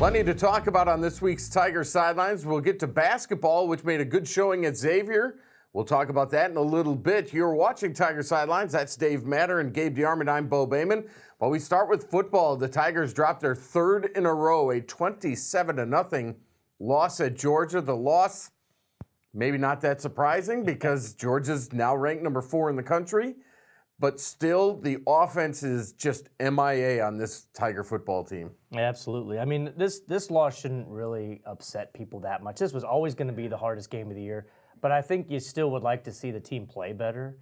Plenty to talk about on this week's Tiger Sidelines. We'll get to basketball, which made a good showing at Xavier. We'll talk about that in a little bit. You're watching Tiger Sidelines. That's Dave Matter and Gabe DeArmond. I'm Bo Bayman. But we start with football. The Tigers dropped their third in a row, a 27-0 loss at Georgia. The loss, maybe not that surprising because Georgia's now ranked number 4 in the country. But still, the offense is just MIA on this Tiger football team. Absolutely. I mean, this loss shouldn't really upset people that much. This was always going to be the hardest game of the year. But I think you still would like to see the team play better,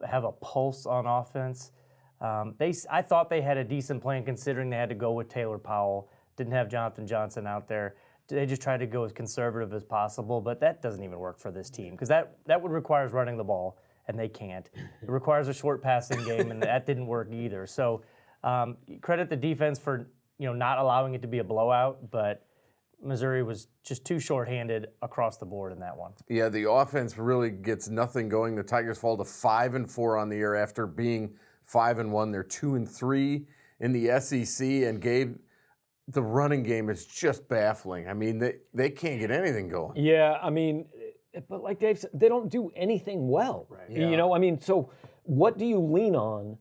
have a pulse on offense. I thought they had a decent plan considering they had to go with Taylor Powell, didn't have Jonathan Johnson out there. They just tried to go as conservative as possible, but that doesn't even work for this team because that would require us running the ball, and they can't. It requires a short passing game, and that didn't work either. So credit the defense for not allowing it to be a blowout, but Missouri was just too shorthanded across the board in that one. Yeah, the offense really gets nothing going. The Tigers fall to 5-4 on the year after being 5-1. They're 2-3 in the SEC. And Gabe, the running game is just baffling. I mean, they can't get anything going. Yeah, I mean, but like Dave said, they don't do anything well. Right. Yeah. I mean, so what do you lean on?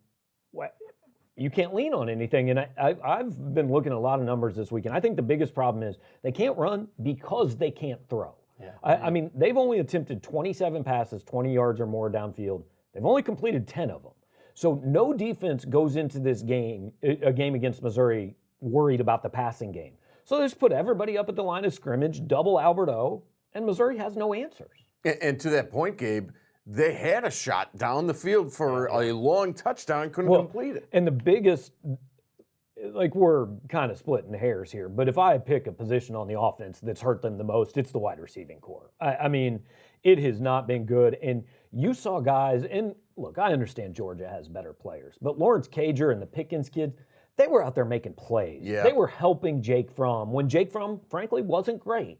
You can't lean on anything. And I've been looking at a lot of numbers this week, and I think the biggest problem is they can't run because they can't throw. Yeah. I mean, they've only attempted 27 passes, 20 yards or more downfield. They've only completed 10 of them. So no defense goes into this game, a game against Missouri, worried about the passing game. So they just put everybody up at the line of scrimmage, double Albert O, and Missouri has no answers. And to that point, Gabe, they had a shot down the field for a long touchdown, couldn't complete it. And the biggest, we're kind of splitting hairs here, but if I pick a position on the offense that's hurt them the most, it's the wide receiving core. I mean, it has not been good. And you saw guys, and look, I understand Georgia has better players, but Lawrence Cager and the Pickens kids, they were out there making plays. Yeah. They were helping Jake Fromm when Jake Fromm, frankly, wasn't great.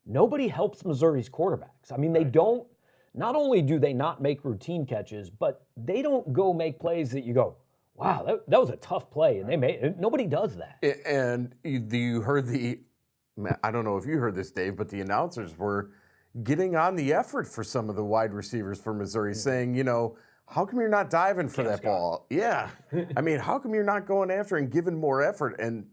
Nobody helps Missouri's quarterbacks. I mean, they don't. Not only do they not make routine catches, but they don't go make plays that you go, wow, that was a tough play, and they made it. Nobody does that. And you heard I don't know if you heard this, Dave, but the announcers were getting on the effort for some of the wide receivers for Missouri, saying, how come you're not diving for that ball? Yeah. I mean, how come you're not going after and giving more effort? And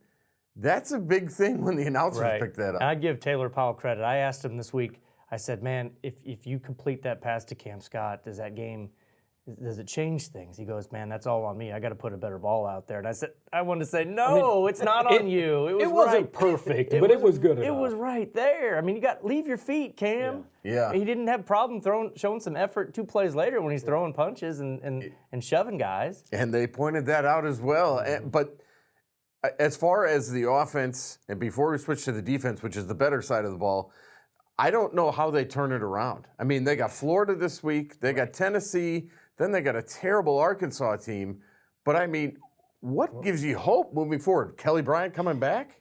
that's a big thing when the announcers pick that up. I give Taylor Powell credit. I asked him this week, I said, man, if you complete that pass to Cam Scott, does it change things? He goes, man, that's all on me. I got to put a better ball out there. And I said, I wanted to say, no, it's not on you. It wasn't perfect, but it was good enough. It was right there. I mean, you got to leave your feet, Cam. Yeah. He didn't have problem showing some effort 2 plays later when he's throwing punches and shoving guys. And they pointed that out as well. But as far as the offense, and before we switch to the defense, which is the better side of the ball, I don't know how they turn it around. I mean, they got Florida this week, they got Tennessee, then they got a terrible Arkansas team. But I mean, what gives you hope moving forward? Kelly Bryant coming back?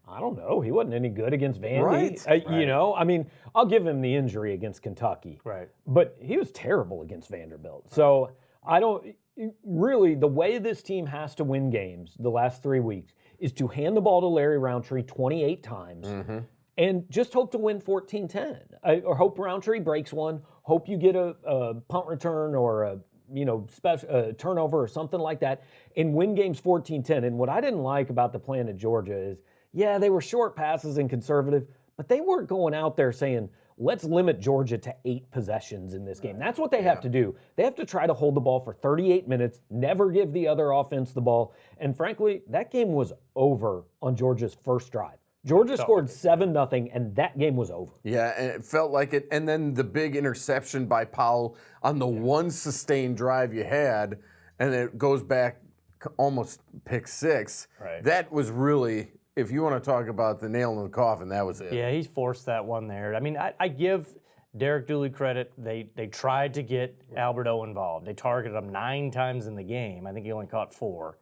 I don't know. He wasn't any good against Vandy. Right. I mean, I'll give him the injury against Kentucky. Right. But he was terrible against Vanderbilt. So really, the way this team has to win games the last 3 weeks is to hand the ball to Larry Roundtree 28 times. Mm-hmm. And just hope to win 14-10, or hope Roundtree breaks one. Hope you get a punt return or a special turnover or something like that, and win games 14-10. And what I didn't like about the plan at Georgia is, they were short passes and conservative, but they weren't going out there saying, let's limit Georgia to 8 possessions in this game. That's what they have to do. They have to try to hold the ball for 38 minutes, never give the other offense the ball. And frankly, that game was over on Georgia's first drive. Georgia scored 7-0, and that game was over. Yeah, and it felt like it. And then the big interception by Powell on the one sustained drive you had, and it goes back almost pick 6. Right. That was really, if you want to talk about the nail in the coffin, that was it. Yeah, he forced that one there. I mean, I give Derek Dooley credit. They tried to get Albert O involved. They targeted him 9 times in the game. I think he only caught 4.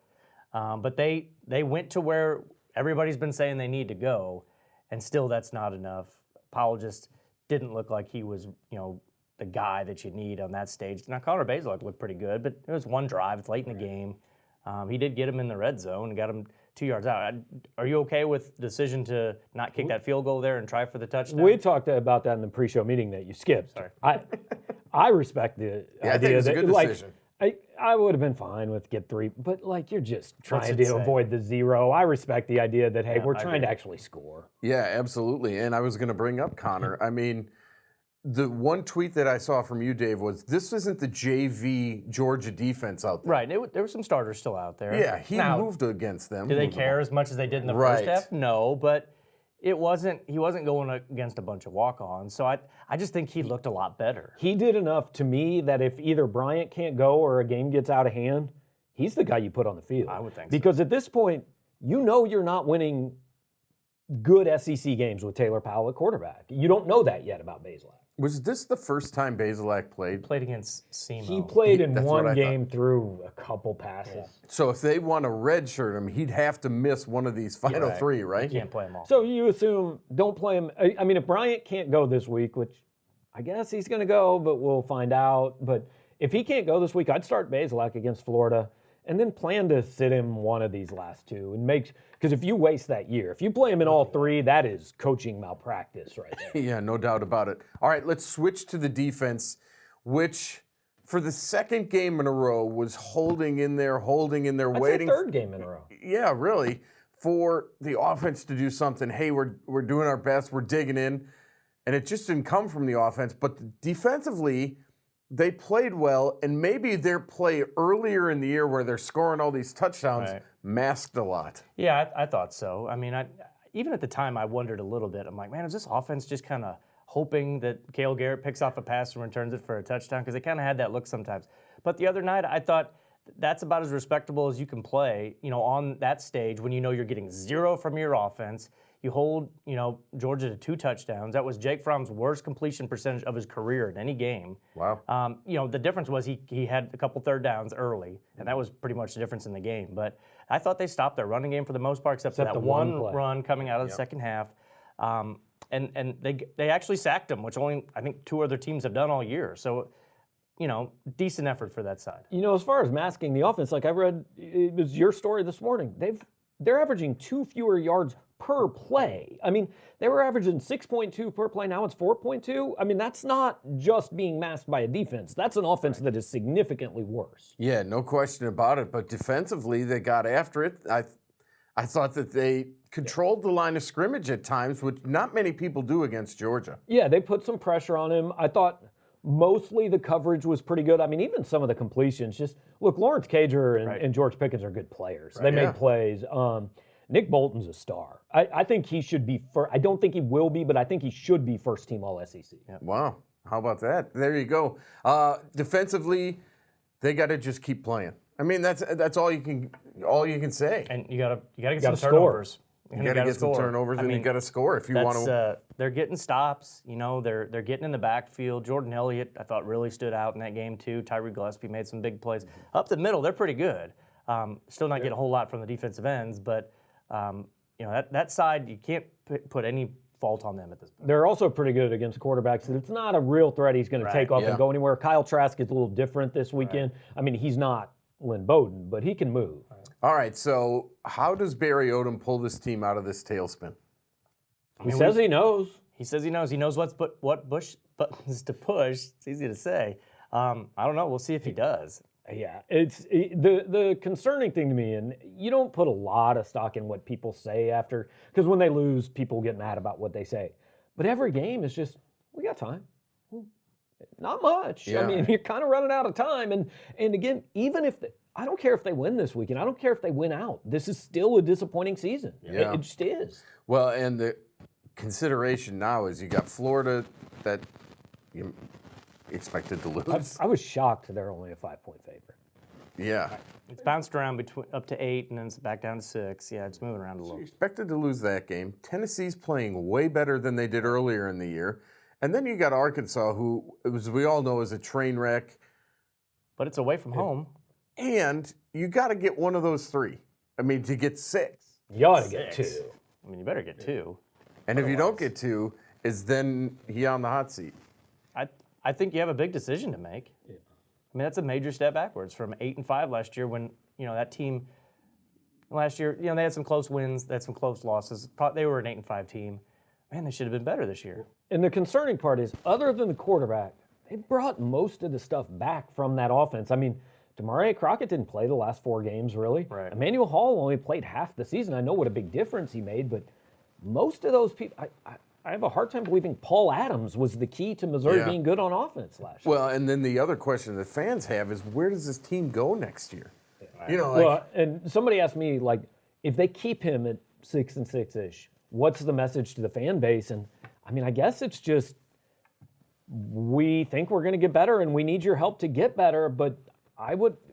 But they went to where everybody's been saying they need to go, and still that's not enough. Powell just didn't look like he was, the guy that you need on that stage. Now, Connor Bazelak looked pretty good, but it was one drive. It's late in the game. He did get him in the red zone and got him 2 yards out. Are you okay with the decision to not kick that field goal there and try for the touchdown? We talked about that in the pre-show meeting that you skipped. Sorry. I respect the Yeah, I think idea it's a that good decision. I would have been fine with get 3, but like you're just trying it to say? avoid the 0. I respect the idea that hey, we're I trying to agree. actually score. Yeah, absolutely. And I was going to bring up Connor. I mean, the one tweet that I saw from you, Dave, was this isn't the JV Georgia defense out there. Right. There were some starters still out there. Yeah, he Now, moved against them. do they care as much as they did in the Right. first half? No, but he wasn't going against a bunch of walk-ons. So I just think he looked a lot better. He did enough to me that if either Bryant can't go or a game gets out of hand, he's the guy you put on the field. I would think so. Because at this point, you know you're not winning good SEC games with Taylor Powell at quarterback. You don't know that yet about Bazelak. Was this the first time Bazelak played? Played against SEMO. He played in That's what I one thought. game through a couple passes. So if they want to redshirt him, he'd have to miss one of these final Right. 3, right? Can't play them all. So you assume don't play him. I mean, if Bryant can't go this week, which I guess he's going to go, but we'll find out. But if he can't go this week, I'd start Bazelak against Florida and then plan to sit him one of these last 2 and because if you waste that year, if you play him in all 3, that is coaching malpractice right there. Yeah, no doubt about it. All right, let's switch to the defense, which for the second game in a row was holding in there, That's waiting. the third game in a row. Yeah, really, for the offense to do something. Hey, we're doing our best, we're digging in, and it just didn't come from the offense. But defensively, they played well, and maybe their play earlier in the year where they're scoring all these touchdowns Right. masked a lot. Yeah, I thought so. I mean, even at the time, I wondered a little bit. I'm like, man, is this offense just kind of hoping that Cale Garrett picks off a pass and returns it for a touchdown? Because they kind of had that look sometimes. But the other night, I thought that's about as respectable as you can play, on that stage when you know you're getting 0 from your offense. You hold, Georgia to 2 touchdowns. That was Jake Fromm's worst completion percentage of his career in any game. Wow. The difference was he had a couple third downs early, and that was pretty much the difference in the game. But I thought they stopped their running game for the most part, except for that the one one play. run coming out of the second half. And they actually sacked him, which only I think 2 other teams have done all year. So, decent effort for that side. As far as masking the offense, like I read, it was your story this morning. They're averaging 2 fewer yards per play. I mean, they were averaging 6.2 per play. Now it's 4.2. I mean, that's not just being masked by a defense. That's an offense that is significantly worse. Yeah, no question about it. But defensively, they got after it. I thought that they controlled the line of scrimmage at times, which not many people do against Georgia. Yeah, they put some pressure on him. I thought mostly the coverage was pretty good. I mean, even some of the completions. Just look, Lawrence Cager and George Pickens are good players. They Yeah. made plays. Nick Bolton's a star. I think he should be first. I don't think he will be, but I think he should be first team All SEC. Yeah. Wow, how about that? There you go. Defensively, they got to just keep playing. I mean, that's all you can say. And you gotta get gotta some score. turnovers. You got to get some turnovers, and you got to score if you want to. They're getting stops. They're getting in the backfield. Jordan Elliott, I thought, really stood out in that game too. Tyree Gillespie made some big plays. Up the middle, they're pretty good. Still not getting a whole lot from the defensive ends, but that side you can't put any fault on them at this point. They're also pretty good against quarterbacks. It's not a real threat he's going to take off yeah. and go anywhere. Kyle Trask is a little different this weekend. I mean, he's not Lynn Bowden, but he can move. All right, so how does Barry Odom pull this team out of this tailspin? He says he knows. He says he knows. He knows what buttons to push. It's easy to say. I don't know. We'll see if he does. Yeah, the concerning thing to me, and you don't put a lot of stock in what people say after, because when they lose, people get mad about what they say. But every game is just, we got time. Not much. Yeah. I mean, you're kind of running out of time. And again, even if I don't care if they win this weekend. I don't care if they win out. This is still a disappointing season. Yeah. It just is. Well, and the consideration now is you got Florida that you expected to lose. I was shocked they're only a 5-point favorite. Yeah. It's bounced around up to 8 and then it's back down to 6. Yeah, it's moving around a little. You expected to lose that game. Tennessee's playing way better than they did earlier in the year. And then you got Arkansas, who, as we all know, is a train wreck. But it's away from home. And you got to get one of those 3. I mean, to get 6. You ought to get 2. I mean, you better get 2. And if you don't get 2, is then he on the hot seat? I think you have a big decision to make. Yeah. I mean, that's a major step backwards from 8-5 last year when that team Last year, they had some close wins, they had some close losses. They were an 8-5 team. Man, they should have been better this year. And the concerning part is, other than the quarterback, they brought most of the stuff back from that offense. I mean, Demarai Crockett didn't play the last 4 games, really. Right. Emmanuel Hall only played half the season. I know what a big difference he made, but most of those people, I have a hard time believing Paul Adams was the key to Missouri being good on offense last year. Well, and then the other question that fans have is, where does this team go next year? And somebody asked me, like, if they keep him at 6-6-ish, what's the message to the fan base? And I mean, I guess it's just, we think we're going to get better and we need your help to get better, but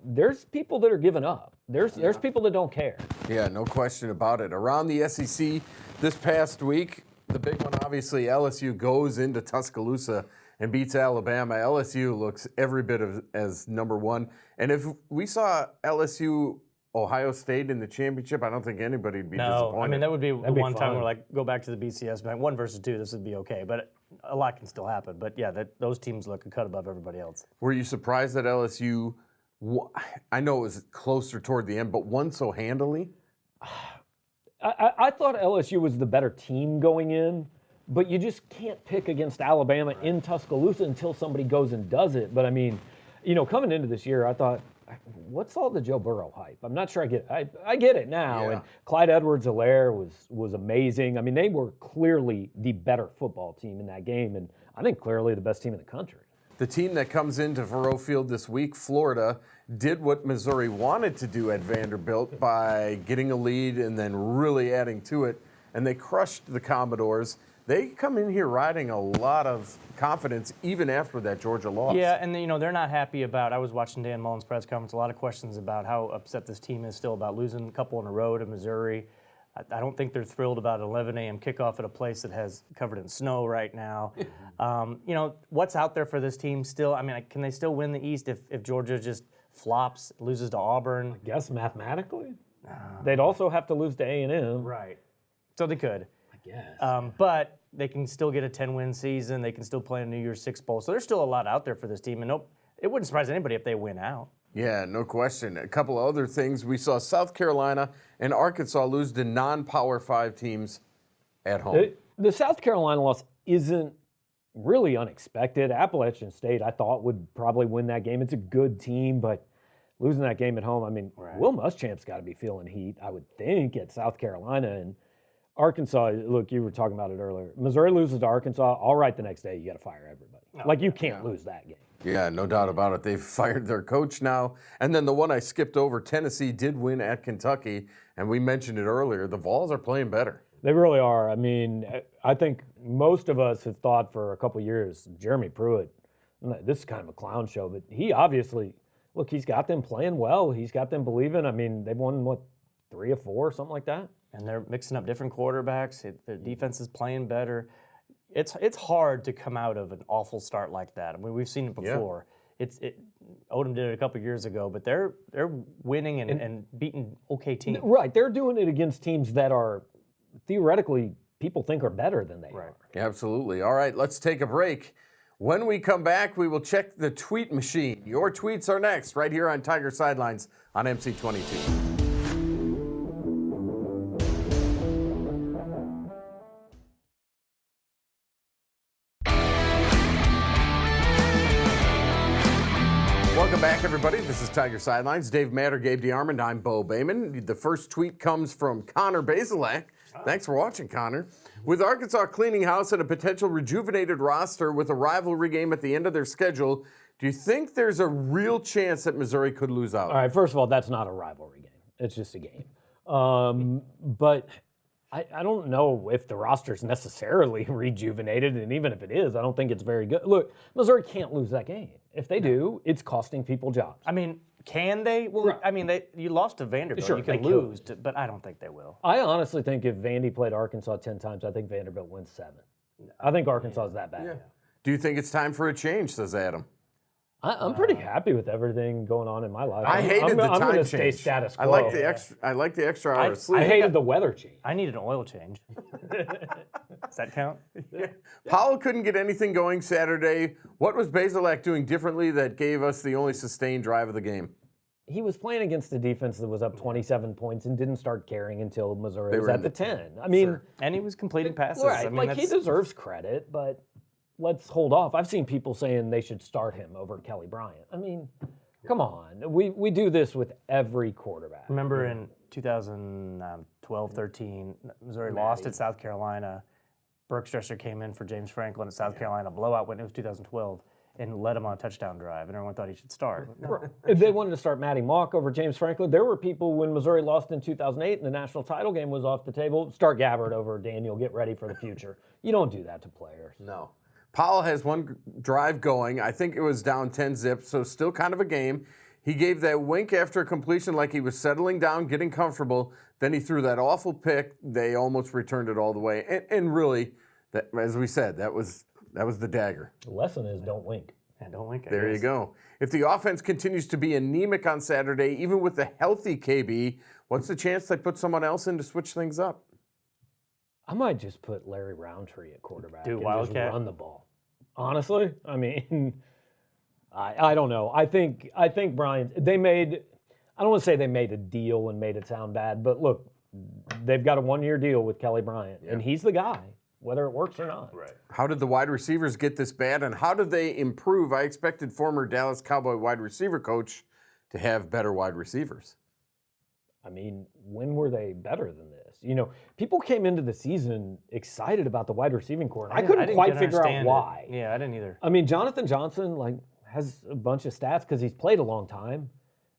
there's people that are giving up. There's people that don't care. Yeah, no question about it. Around the SEC this past week, the big one, obviously, LSU goes into Tuscaloosa and beats Alabama. LSU looks every bit as number one. And if we saw LSU Ohio State in the championship, I don't think anybody would be disappointed. I mean, that would be the one time fun. where, go back to the BCS, 1 versus 2, this would be okay. But a lot can still happen. But, yeah, those teams look a cut above everybody else. Were you surprised that LSU, I know it was closer toward the end, but won so handily? I thought LSU was the better team going in, but you just can't pick against Alabama in Tuscaloosa until somebody goes and does it. But, I mean, coming into this year, I thought, what's all the Joe Burrow hype? I'm not sure I get it. I get it now. Yeah. And Clyde Edwards-Helaire was amazing. I mean, they were clearly the better football team in that game, and I think clearly the best team in the country. The team that comes into Faurot Field this week, Florida, did what Missouri wanted to do at Vanderbilt by getting a lead and then really adding to it, and they crushed the Commodores. They come in here riding a lot of confidence even after that Georgia loss. Yeah, and they're not happy about. I was watching Dan Mullen's press conference. A lot of questions about how upset this team is still about losing a couple in a row to Missouri. I don't think they're thrilled about an 11 a.m. kickoff at a place that has covered in snow right now. What's out there for this team still? I mean, can they still win the East if Georgia just flops, loses to Auburn? I guess mathematically, they'd also have to lose to A&M. Right. So they could. I guess. But they can still get a 10-win season. They can still play a New Year's Six Bowl. So there's still a lot out there for this team. And it wouldn't surprise anybody if they win out. Yeah, no question. A couple of other things. We saw South Carolina and Arkansas lose to non-Power 5 teams at home. The South Carolina loss isn't really unexpected. Appalachian State, I thought, would probably win that game. It's a good team, but losing that game at home, I mean, Will Muschamp's got to be feeling heat, I would think, at South Carolina. And Arkansas, look, you were talking about it earlier. Missouri loses to Arkansas, all right, the next day you got to fire everybody. You can't lose that game. Yeah, no doubt about it. They've fired their coach now. And then the one I skipped over, Tennessee did win at Kentucky, and we mentioned it earlier. The Vols are playing better. They really are. I mean, I think most of us have thought for a couple of years, Jeremy Pruitt, this is kind of a clown show, but he obviously, look, he's got them playing well. He's got them believing. I mean, they've won, 3 or 4, something like that? And they're mixing up different quarterbacks. Their defense is playing better. It's hard to come out of an awful start like that. I mean, we've seen it before. Yeah. Odom did it a couple of years ago, but they're winning and beating okay teams. Right, they're doing it against teams that are theoretically people think are better than they are. Absolutely. All right, let's take a break. When we come back, we will check the tweet machine. Your tweets are next, right here on Tiger Sidelines on MC22. Welcome back, everybody. This is Tiger Sidelines. Dave Matter, Gabe DeArmond. I'm Bo Bayman. The first tweet comes from Connor Bazelak. Thanks for watching, Connor. With Arkansas cleaning house and a potential rejuvenated roster with a rivalry game at the end of their schedule, do you think there's a real chance that Missouri could lose out? All right, first of all, that's not a rivalry game. It's just a game. But I don't know if the roster's necessarily rejuvenated, and even if it is, I don't think it's very good. Look, Missouri can't lose that game. If they do, it's costing people jobs. I mean, can they? Well, right. I mean, you lost to Vanderbilt. Sure, you can lose, but I don't think they will. I honestly think if Vandy played Arkansas 10 times, I think Vanderbilt wins 7. I think Arkansas is that bad. Yeah. Do you think it's time for a change, says Adam? I'm pretty happy with everything going on in my life. I hated the time change. I'm going to stay status quo. I like the extra hour of sleep. I hated the weather change. I needed an oil change. Does that count? Yeah. Powell couldn't get anything going Saturday. What was Bazelak doing differently that gave us the only sustained drive of the game? he was playing against a defense that was up 27 points and didn't start carrying until Missouri was were at in the the 10. I mean, And he was completing passes. right, I mean, like he deserves credit, but let's hold off. I've seen people saying they should start him over Kelly Bryant. I mean, come on. We do this with every quarterback. Remember in 2012-13, Missouri lost at South Carolina. Berkstresser came in for James Franklin at South Carolina, blowout when it was 2012, and led him on a touchdown drive, and everyone thought he should start. If they wanted to start Matty Mock over James Franklin, there were people when Missouri lost in 2008 and the national title game was off the table, start Gabbard over Daniel, get ready for the future. You don't do that to players. No. Powell has one drive going. I think it was down 10 zips, so still kind of a game. He gave that wink after a completion like he was settling down, getting comfortable. Then he threw that awful pick. They almost returned it all the way. And really, that, as we said, that was the dagger. The lesson is don't wink. And don't wink. There you go. If the offense continues to be anemic on Saturday, even with the healthy KB, what's the chance they put someone else in to switch things up? I might just put Larry Roundtree at quarterback and Wildcat. just run the ball. Honestly, I mean, I don't know. I think Brian, I don't want to say they made a deal and made it sound bad, but look, they've got a 1-year deal with Kelly Bryant, and he's the guy, whether it works or not. Right. How did the wide receivers get this bad, and how did they improve? I expected former Dallas Cowboy wide receiver coach to have better wide receivers. I mean, when were they better than this? You know, people came into the season excited about the wide receiving core, and I couldn't quite figure out why. Yeah, I didn't either. I mean, Jonathan Johnson, has a bunch of stats because he's played a long time.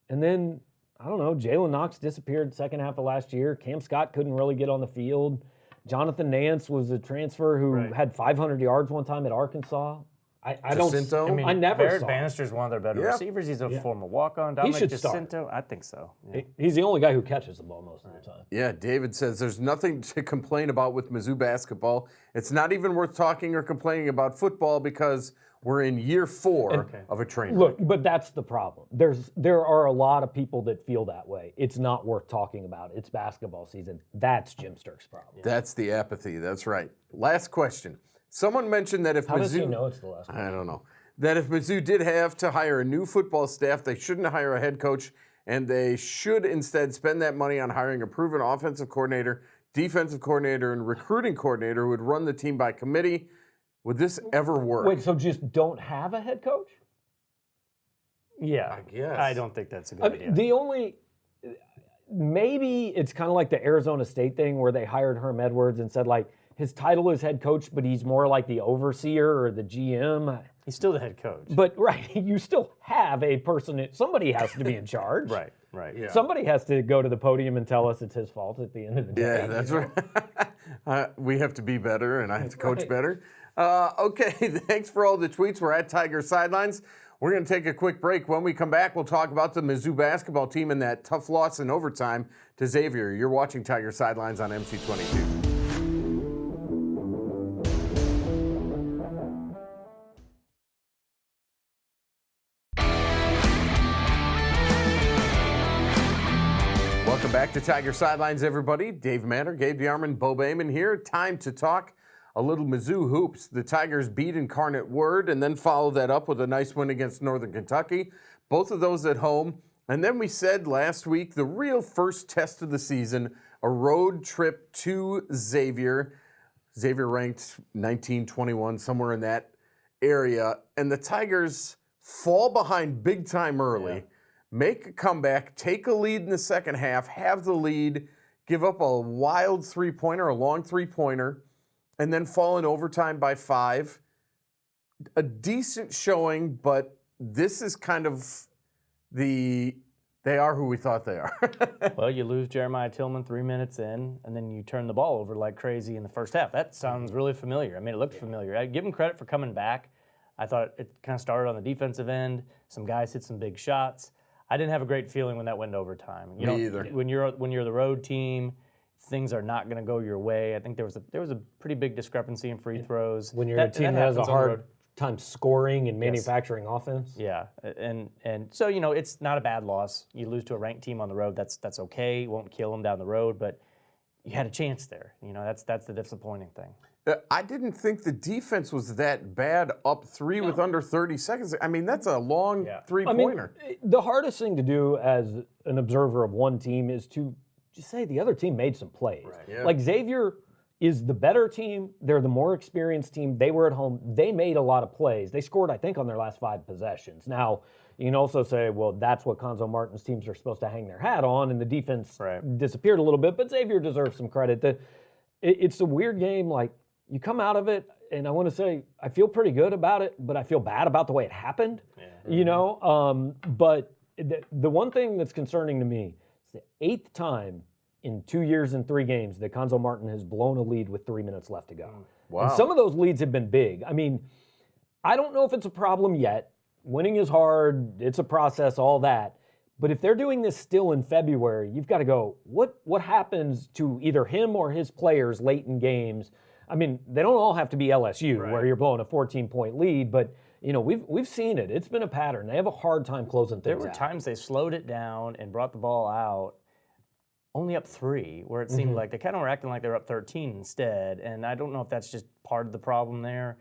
And then, I don't know, Jalen Knox disappeared second half of last year. Cam Scott couldn't really get on the field. Jonathan Nance was a transfer who had 500 yards one time at Arkansas. I Jacinto? don't. I never Barrett saw. Bannister's one of their better receivers. He's a former walk-on. He Dominic should start. Jacinto, I think so. Yeah. He's the only guy who catches the ball most of the time. Yeah, David says there's nothing to complain about with Mizzou basketball. It's not even worth talking or complaining about football because we're in year 4 of a train Look, but that's the problem. There are a lot of people that feel that way. It's not worth talking about. It's basketball season. That's Jim Sturck's problem. That's the apathy. That's right. Last question. Someone mentioned that if How Mizzou... does he know it's the last one? I don't know. That if Mizzou did have to hire a new football staff, they shouldn't hire a head coach, and they should instead spend that money on hiring a proven offensive coordinator, defensive coordinator, and recruiting coordinator who would run the team by committee. Would this ever work? Wait, so just don't have a head coach? Yeah, I guess. I don't think that's a good idea. The only, maybe it's kind of like the Arizona State thing where they hired Herm Edwards and said, his title is head coach, but he's more like the overseer or the GM. He's still the head coach. But, right, you still have a person, somebody has to be in charge. Right. Yeah. Somebody has to go to the podium and tell us it's his fault at the end of the day. Yeah, that's right. We have to be better, and I have to coach better. Okay, thanks for all the tweets. We're at Tiger Sidelines. We're going to take a quick break. When we come back, we'll talk about the Mizzou basketball team and that tough loss in overtime to Xavier. You're watching Tiger Sidelines on MC22. Welcome back to Tiger Sidelines, everybody. Dave Matter, Gabe DeArmond, Bo Bayman here. Time to talk a little Mizzou hoops. The Tigers beat Incarnate Word and then followed that up with a nice win against Northern Kentucky. Both of those at home. And then we said last week, the real first test of the season, a road trip to Xavier. Xavier ranked 19-21, somewhere in that area. And the Tigers fall behind big time early. Make a comeback, take a lead in the second half, have the lead, give up a wild three-pointer, a long three-pointer, and then fall in overtime by 5. A decent showing, but this is kind of they are who we thought they are. Well, you lose Jeremiah Tillman 3 minutes in, and then you turn the ball over like crazy in the first half. That sounds really familiar. I mean, it looked familiar. I give them credit for coming back. I thought it kind of started on the defensive end. Some guys hit some big shots. I didn't have a great feeling when that went to overtime. Me either. When you're the road team, things are not going to go your way. I think there was a pretty big discrepancy in free throws. When you're a team that has a hard time scoring and manufacturing offense. Yeah, and so it's not a bad loss. You lose to a ranked team on the road. That's okay. Won't kill them down the road, but you had a chance there. That's the disappointing thing. I didn't think the defense was that bad up 3 with under 30 seconds. I mean, that's a long three-pointer. I mean, the hardest thing to do as an observer of one team is to just say the other team made some plays. Right. Yeah. Like Xavier is the better team. They're the more experienced team. They were at home. They made a lot of plays. They scored, I think, on their last 5 possessions. Now, you can also say, well, that's what Conzo Martin's teams are supposed to hang their hat on, and the defense disappeared a little bit, but Xavier deserves some credit. It's a weird game. Like, you come out of it, and I want to say I feel pretty good about it, but I feel bad about the way it happened. Yeah. But the one thing that's concerning to me is the 8th time in 2 years and 3 games that Conzo Martin has blown a lead with 3 minutes left to go. Wow. And some of those leads have been big. I mean, I don't know if it's a problem yet. Winning is hard. It's a process, all that. But if they're doing this still in February, you've got to go, what happens to either him or his players late in games? I mean, they don't all have to be LSU where you're blowing a 14-point lead, but we've seen it. It's been a pattern. They have a hard time closing things out. There were times they slowed it down and brought the ball out only up 3, where it seemed like they kind of were acting like they were up 13 instead, and I don't know if that's just part of the problem there.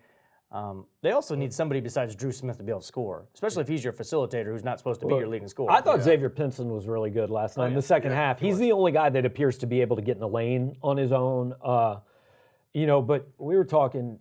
They also need somebody besides Drew Smith to be able to score, especially if he's your facilitator who's not supposed to be your leading scorer. I thought Xavier Pinson was really good last night in the second half. He's the only guy that appears to be able to get in the lane on his own. But we were talking,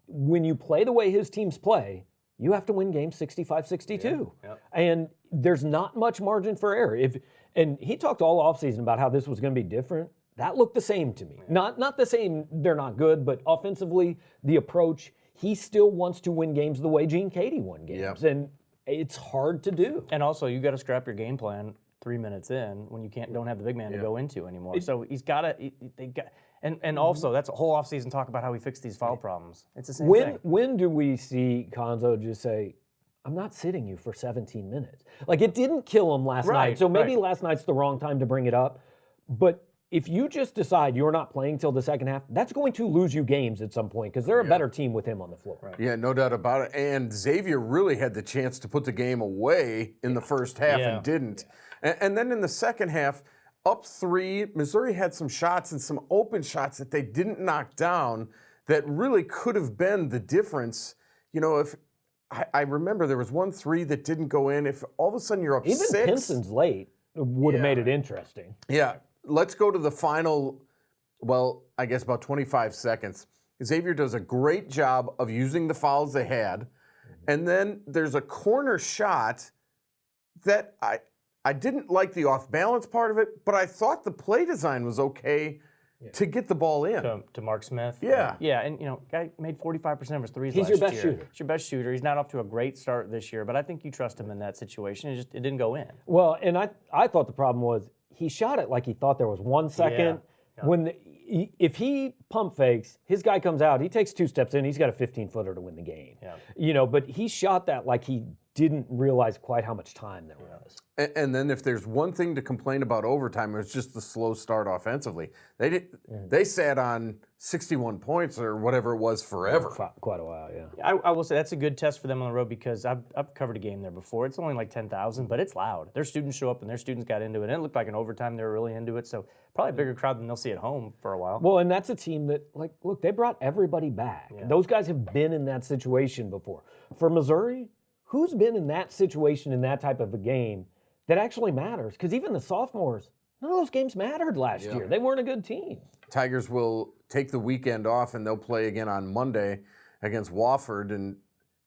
when you play the way his teams play, you have to win games 65-62. Yeah. And there's not much margin for error. And he talked all offseason about how this was going to be different. That looked the same to me. Yeah. Not the same, they're not good, but offensively, the approach, he still wants to win games the way Gene Katie won games. And it's hard to do. And also, you got to scrap your game plan 3 minutes in when you don't have the big man to go into anymore. So he's got to, and also, that's a whole offseason talk about how we fix these foul problems. It's the same thing. When do we see Conzo just say, I'm not sitting you for 17 minutes? Like, it didn't kill him last night, so maybe last night's the wrong time to bring it up. But if you just decide you're not playing till the second half, that's going to lose you games at some point because they're a better team with him on the floor. Right. Yeah, no doubt about it. And Xavier really had the chance to put the game away in the first half and didn't. And then in the second half, up 3, Missouri had some shots and some open shots that they didn't knock down that really could have been the difference. If I remember there was 1 3 that didn't go in. If all of a sudden you're up 6. Even Pinson's late would have made it interesting. Yeah. Let's go to the final, I guess about 25 seconds. Xavier does a great job of using the fouls they had. And then there's a corner shot that I didn't like the off-balance part of it, but I thought the play design was okay to get the ball in. To Mark Smith? Yeah. Yeah, and guy made 45% of his threes He's last your best year. shooter. He's your best shooter. He's not off to a great start this year, but I think you trust him in that situation. It didn't go in. Well, and I thought the problem was he shot it like he thought there was 1 second. Yeah. If he pump fakes, his guy comes out, he takes 2 steps in, he's got a 15-footer to win the game. Yeah. But he shot that like he didn't realize quite how much time there was. And then if there's one thing to complain about overtime, it was just the slow start offensively. They sat on 61 points or whatever it was forever. Quite a while, yeah. I will say that's a good test for them on the road because I've covered a game there before. It's only like 10,000, but it's loud. Their students show up and their students got into it. And it looked like an overtime they were really into it. So probably a bigger crowd than they'll see at home for a while. Well, and that's a team that, look, they brought everybody back. Yeah. Those guys have been in that situation before. For Missouri, who's been in that situation in that type of a game that actually matters? Because even the sophomores, none of those games mattered last year. They weren't a good team. Tigers will take the weekend off, and they'll play again on Monday against Wofford. And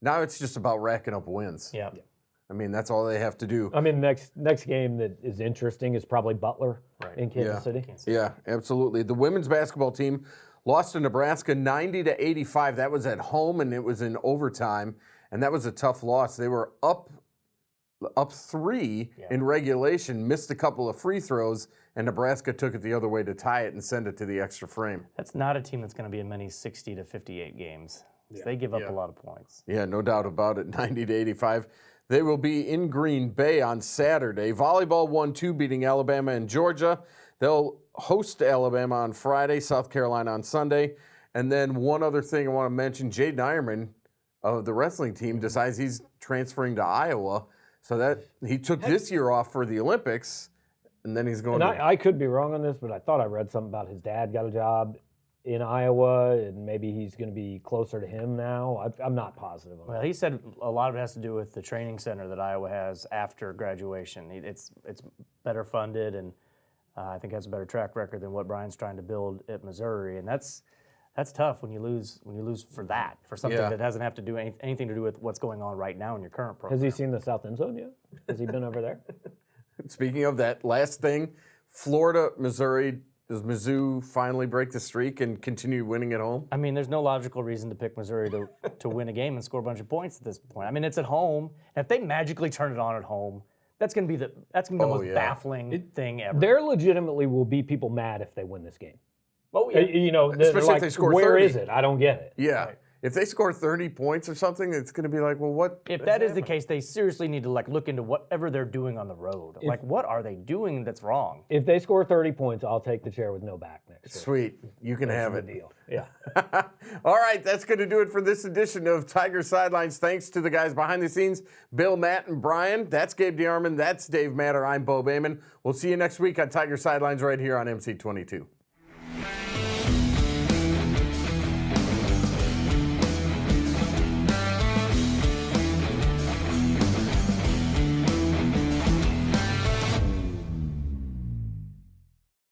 now it's just about racking up wins. Yeah. I mean, that's all they have to do. I mean, next game that is interesting is probably Butler in Kansas City. Yeah, absolutely. The women's basketball team lost to Nebraska 90-85. That was at home, and it was in overtime. And that was a tough loss. They were up 3 in regulation, missed a couple of free throws, and Nebraska took it the other way to tie it and send it to the extra frame. That's not a team that's going to be in many 60-58 games. They give up a lot of points. Yeah, no doubt about it, 90-85. They will be in Green Bay on Saturday. Volleyball 1-2 beating Alabama and Georgia. They'll host Alabama on Friday, South Carolina on Sunday. And then one other thing I want to mention, Jaden Ironman of the wrestling team decides he's transferring to Iowa. So that he took this year off for the Olympics, and then he's going I could be wrong on this, but I thought I read something about his dad got a job in Iowa, and maybe he's going to be closer to him now. I'm not positive on that. Well, he said a lot of it has to do with the training center that Iowa has after graduation. It's better funded, and I think has a better track record than what Brian's trying to build at Missouri, and that's tough when you lose for something that doesn't have to do anything to do with what's going on right now in your current program. Has he seen the South End Zone yet? Has he been over there? Speaking of that, last thing, Florida, Missouri. Does Mizzou finally break the streak and continue winning at home? I mean, there's no logical reason to pick Missouri to win a game and score a bunch of points at this point. I mean, it's at home. And if they magically turn it on at home, that's gonna be the most baffling thing ever. There legitimately will be people mad if they win this game. Oh yeah. Especially like, if they score where 30. is it? I don't get it. Yeah. Right. If they score 30 points or something, it's going to be like, well, what? If that is the case, they seriously need to look into whatever they're doing on the road. What are they doing that's wrong? If they score 30 points, I'll take the chair with no back next year. Sweet. You can have it. Deal. Yeah. All right, that's going to do it for this edition of Tiger Sidelines. Thanks to the guys behind the scenes, Bill, Matt, and Brian. That's Gabe DeArmond. That's Dave Matter. I'm Bo Bayman. We'll see you next week on Tiger Sidelines right here on MC22.